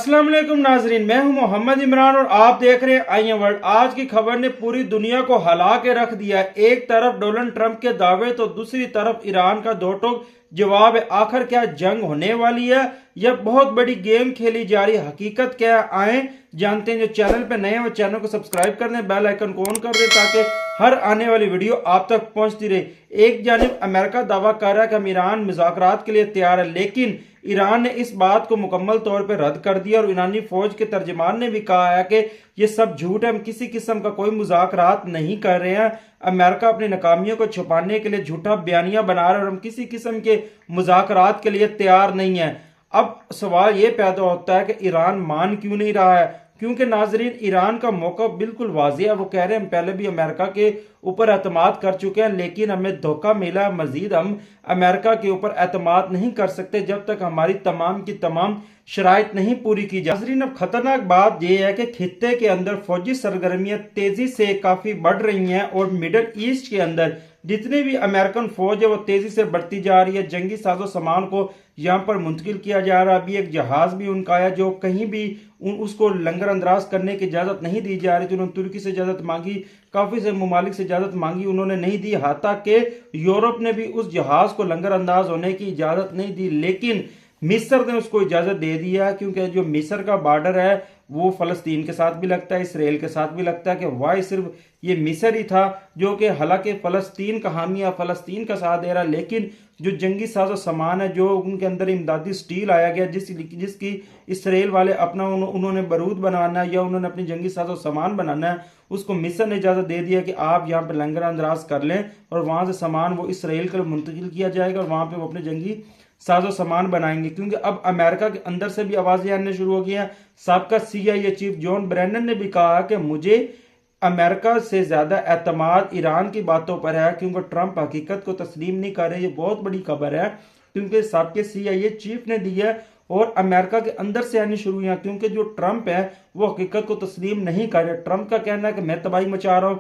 अस्सलाम वालेकुम नाजरीन, मैं हूं मोहम्मद इमरान और आप देख रहे हैं आई वर्ल्ड। आज की खबर ने पूरी दुनिया को हिला के रख दिया। एक तरफ डोनाल्ड ट्रंप के दावे तो दूसरी तरफ ईरान का दो टोक जवाब है। आखिर क्या जंग होने वाली है या बहुत बड़ी गेम खेली जा रही है? हकीकत क्या है, आए जानते हैं। जो चैनल पे नए हैं वो चैनल को सब्सक्राइब कर दें, बेल आइकन को ऑन कर दें ताकि हर आने वाली वीडियो आप तक पहुंचती रहे। एक जानिब अमेरिका दावा कर रहा है कि हम ईरान मुज़ाकरात के लिए तैयार है, लेकिन ईरान ने इस बात को मुकम्मल तौर पर रद्द कर दिया और ईरानी फौज के तर्जमान ने भी कहा है कि ये सब झूठ है, हम किसी किस्म का कोई मुज़ाकरात नहीं कर रहे हैं। अमेरिका अपनी नाकामियों को छुपाने के लिए झूठा बयानिया बना रहा है और हम किसी किस्म के मुज़ाकरात के लिए तैयार नहीं है। अब सवाल ये पैदा होता है कि ईरान मान क्यों नहीं रहा है? क्योंकि नाजरीन, ईरान का मौका बिल्कुल वाज़ेह है। वो कह रहे हैं हम पहले भी अमेरिका के ऊपर एतमाद कर चुके हैं, लेकिन हमें धोखा मिला है। मजीद हम अमेरिका के ऊपर एतमाद नहीं कर सकते जब तक हमारी तमाम की तमाम शराइत नहीं पूरी की जाए। नाजरीन, अब खतरनाक बात यह है कि खित्ते के अंदर फौजी सरगर्मियां तेजी से काफी बढ़ रही हैं और मिडल ईस्ट के अंदर जितनी भी अमेरिकन फौज है वो तेजी से बढ़ती जा रही है। जंगी साजो सामान को यहाँ पर मुंतकिल किया जा रहा है। अभी एक जहाज भी उनका आया जो कहीं भी उसको लंगर अंदराज करने की इजाजत नहीं दी जा रही थी। उन्होंने तुर्की से इजाजत मांगी, काफी से ममालिक से इजाजत मांगी, उन्होंने नहीं दी। हाथा के यूरोप ने भी उस जहाज को लंगर अंदाज होने की इजाजत नहीं दी, लेकिन मिस्र ने उसको इजाजत दे दिया, क्योंकि जो मिस्र का बॉर्डर है वो फलस्तीन के साथ भी लगता है, इसराइल के साथ भी लगता है। कि वाई सिर्फ ये मिस्र ही था जो कि हालांकि फलस्तीन का हामी या फलस्तीन का साथ दे रहा, लेकिन जो जंगी साजो सामान है, जो उनके अंदर इमदादी स्टील आया गया जिसकी इसराइल वाले अपना उन्होंने बारूद बनाना है या उन्होंने अपनी जंगी साजो सामान बनाना है, उसको मिस्र ने इजाजत दे दिया कि आप यहाँ पे लंगर अंदराज कर लें और वहां से सामान वो इसराइल को मुंतकिल किया जाएगा और वहां पे वो अपनी जंगी साजो सामान बनाएंगे। क्योंकि अब अमेरिका के अंदर से भी आवाजें आने शुरू हो गई हैं। साबका CIA चीफ जॉन ब्रेनन ने भी कहा कि मुझे अमेरिका से ज्यादा एतमाद ईरान की बातों पर है, क्योंकि ट्रंप हकीकत को तस्लीम नहीं कर रहे। ये बहुत बड़ी खबर है क्योंकि साबके CIA चीफ ने दी है और अमेरिका के अंदर से आनी शुरू हुई है, क्योंकि जो ट्रंप है वो हकीकत को तस्लीम नहीं कर रहे। ट्रंप का कहना है कि मैं तबाही मचा रहा हूं,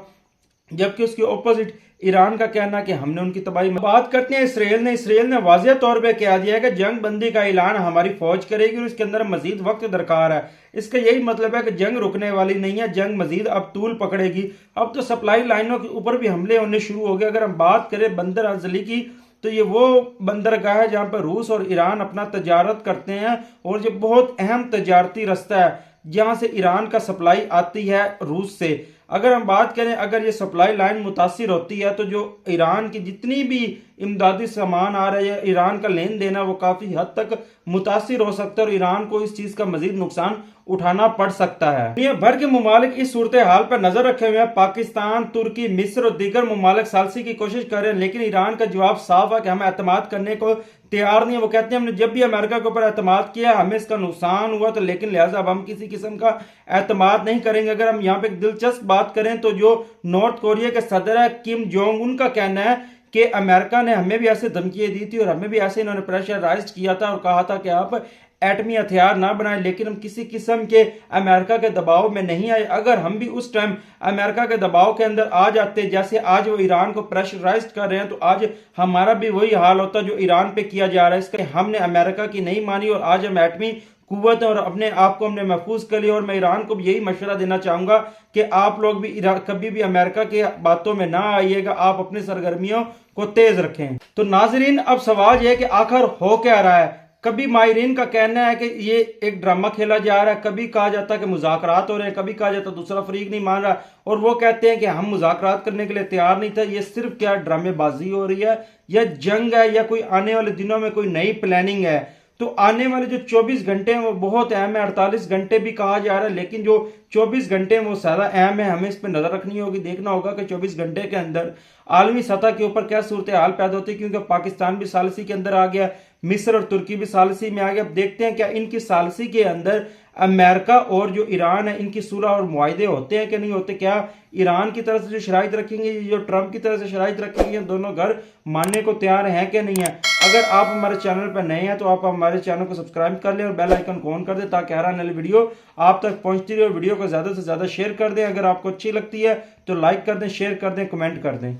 जबकि उसके ऑपोजिट ईरान का कहना कि हमने उनकी तबाही। बात करते हैं इसराइल ने वाज़ेह तौर पे कह दिया है कि जंग बंदी का ऐलान हमारी फौज करेगी और इसके अंदर मजीद वक्त दरकार है। इसका यही मतलब है कि जंग रुकने वाली नहीं है, जंग मजीद अब तूल पकड़ेगी। अब तो सप्लाई लाइनों के ऊपर भी हमले होने शुरू हो गए। अगर हम बात करें बंदर अजली की, तो ये वो बंदरगाह है जहां पर रूस और ईरान अपना तजारत करते हैं और ये बहुत अहम तजारती रास्ता है जहां से ईरान का सप्लाई आती है रूस से। अगर हम बात करें, अगर ये सप्लाई लाइन मुतासिर होती है तो जो ईरान की जितनी भी इमदादी सामान आ रहा है, ईरान का लेन देन है, वो काफी हद तक मुतासिर हो सकता है और ईरान को इस चीज का मजीद नुकसान उठाना पड़ सकता है। दुनिया भर के ममालिक इस सूरत हाल पर नजर रखे हुए हैं। पाकिस्तान, तुर्की, मिस्र और दीगर ममालिक सालसी की कोशिश कर रहे हैं, लेकिन ईरान का जवाब साफ है कि हम एतमाद करने को तैयार नहीं है। वो कहते हैं हमने जब भी अमेरिका के ऊपर एतमाद किया हमें इसका नुकसान हुआ, तो लेकिन लिहाजा अब हम किसी किस्म का एतमाद नहीं करेंगे। अगर हम यहाँ पे एक दिलचस्प बात करें तो जो नॉर्थ कोरिया के सदर है किम जोंग उन का कहना है कि अमेरिका ने हमें भी ऐसे धमकियां दी थी और हमें भी ऐसे इन्होंने प्रेशराइज किया था और कहा था कि आप एटमी हथियार ना बनाए, लेकिन हम किसी किस्म के अमेरिका के दबाव में नहीं आए। अगर हम भी उस टाइम अमेरिका के दबाव के अंदर आ जाते जैसे आज वो ईरान को प्रेशराइज कर रहे हैं, तो आज हमारा भी वही हाल होता जो ईरान पे किया जा रहा है। इसके हमने अमेरिका की नहीं मानी और आज हम एटमी कुव्वत और अपने आप को हमने महफूज कर लिया। और मैं ईरान को भी यही मशवरा देना चाहूंगा कि आप लोग भी कभी भी अमेरिका की बातों में ना आइएगा, आप अपनी सरगर्मियों को तेज रखें। तो नाजरीन, अब सवाल यह है कि आखिर हो क्या रहा है? कभी माहिरीन का कहना है कि ये एक ड्रामा खेला जा रहा है, कभी कहा जाता है कि मुज़ाकरात हो रहे हैं, कभी कहा जाता है दूसरा फरीक नहीं मान रहा और वो कहते हैं कि हम मुज़ाकरात करने के लिए तैयार नहीं थे। ये सिर्फ क्या ड्रामेबाजी हो रही है या जंग है या कोई आने वाले दिनों में कोई नई प्लानिंग है? तो आने वाले जो 24 घंटे हैं वो बहुत अहम है। 48 घंटे भी कहा जा रहा है, लेकिन जो 24 घंटे हैं वो ज्यादा अहम है। हमें इस पर नजर रखनी होगी, देखना होगा कि 24 घंटे के अंदर आलमी सतह के ऊपर क्या सूरत हाल पैदा होती है, क्योंकि पाकिस्तान भी सालसी के अंदर आ गया, मिस्र और तुर्की भी सालसी में आ गया। अब देखते हैं क्या इनकी सालसी के अंदर अमेरिका और जो ईरान है इनकी सुलह और मुआहदे होते हैं कि नहीं होते। क्या ईरान की तरफ से जो शराइत रखेंगे, जो ट्रंप की तरफ से शराइत रखेंगे, दोनों घर मानने को तैयार हैं कि नहीं है? अगर आप हमारे चैनल पर नए हैं तो आप हमारे चैनल को सब्सक्राइब कर लें और बेल आइकन को ऑन कर दें ताकि हर आने वाली वीडियो आप तक पहुंचती रहे। वीडियो को ज्यादा से ज्यादा शेयर कर दें। अगर आपको अच्छी लगती है तो लाइक कर दें, शेयर कर दें, कमेंट कर दें।